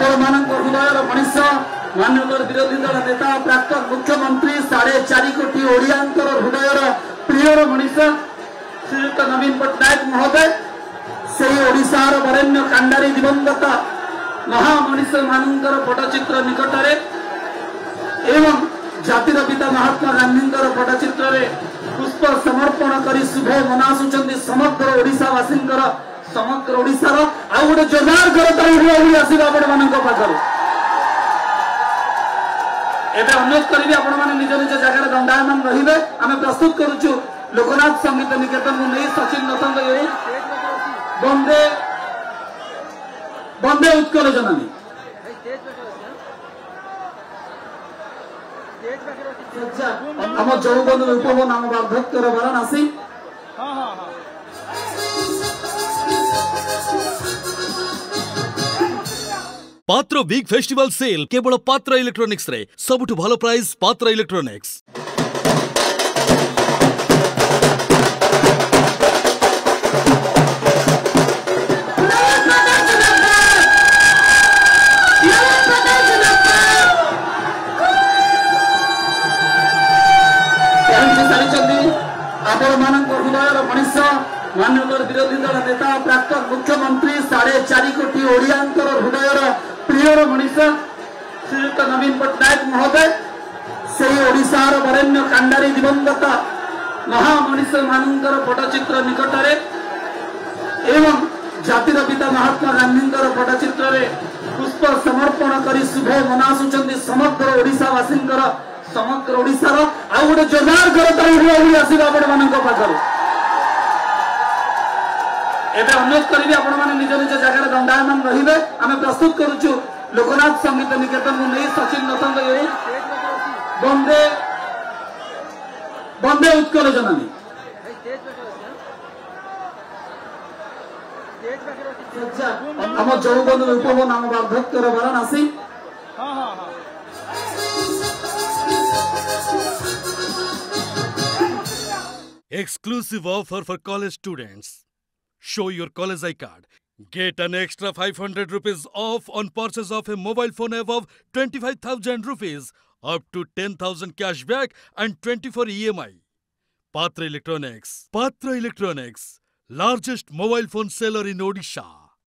हृदय मनीष माननीय विरोधी दल नेता प्राक्तन मुख्यमंत्री 4.5 कोटी ओडियांकर हृदय प्रियर मनीष श्रीयुक्त नवीन पट्टनायक महोदय से ओडिशार वरेण्य कांडारी दिवंगत महामनीष मानकर पटचित्र निकटरे एवं जातिर पिता महात्मा गांधी पटचित्र पुष्प समर्पण कर शुभ मनासुंच समग्र ओडिशावासी समग्र ओडिशार आउ गोटे जोरदार करताली आसवा आपण एबे अनुरोध करी आपण मैंने निज निज जगह दंडायमान रहिबे। आमे प्रस्तुत करूछु लोकनाथ संगीत निकेतन को नहीं सचिन नथंग वंदे वंदे उत्कल जननी आम जौवन उपवन आम वार्धक्यर वाराणसी पात्र बिग फेस्टिवल सेल केवल पात्र इलेक्ट्रॉनिक्स रे सबुठ भलो प्राइस पात्र इलेक्ट्रॉनिक्स। हृदय मनीष माननीय विरोधी दल नेता प्राक्तन मुख्यमंत्री 4.5 कोटी ओडियांकर हृदय प्रियर मनीष श्रीयुक्त नवीन पट्टनायक महोदय से ओडिशार वरेण्य कांडारी दिवंगत महामनीष मानकर पटचित्र निकटरे एवं जातिर पिता महात्मा गांधी पटचित्र पुष्प समर्पण कर शुभ मनासुंच समग्र ओडिशावासी समग्र ओडिशार आउ गोटे जोरदार करताली आसवा आपण एबे अनुरोध करी आपण मैंने निज निज जगह दंडायमान रहिबे। आमे प्रस्तुत करूछु लोकनाथ संगीत निकेतन को नहीं सचिन नथंग वंदे वंदे उत्कल जननी आम जौवन उपवन आम वार्धक्यर Varanasi Exclusive offer for college students. Show your college iCard. Get an extra 500 rupees off on purchase of a mobile phone above 25,000 rupees, up to 10,000 cashback and 24 EMI. Patra Electronics. Patra Electronics, largest mobile phone seller in Odisha.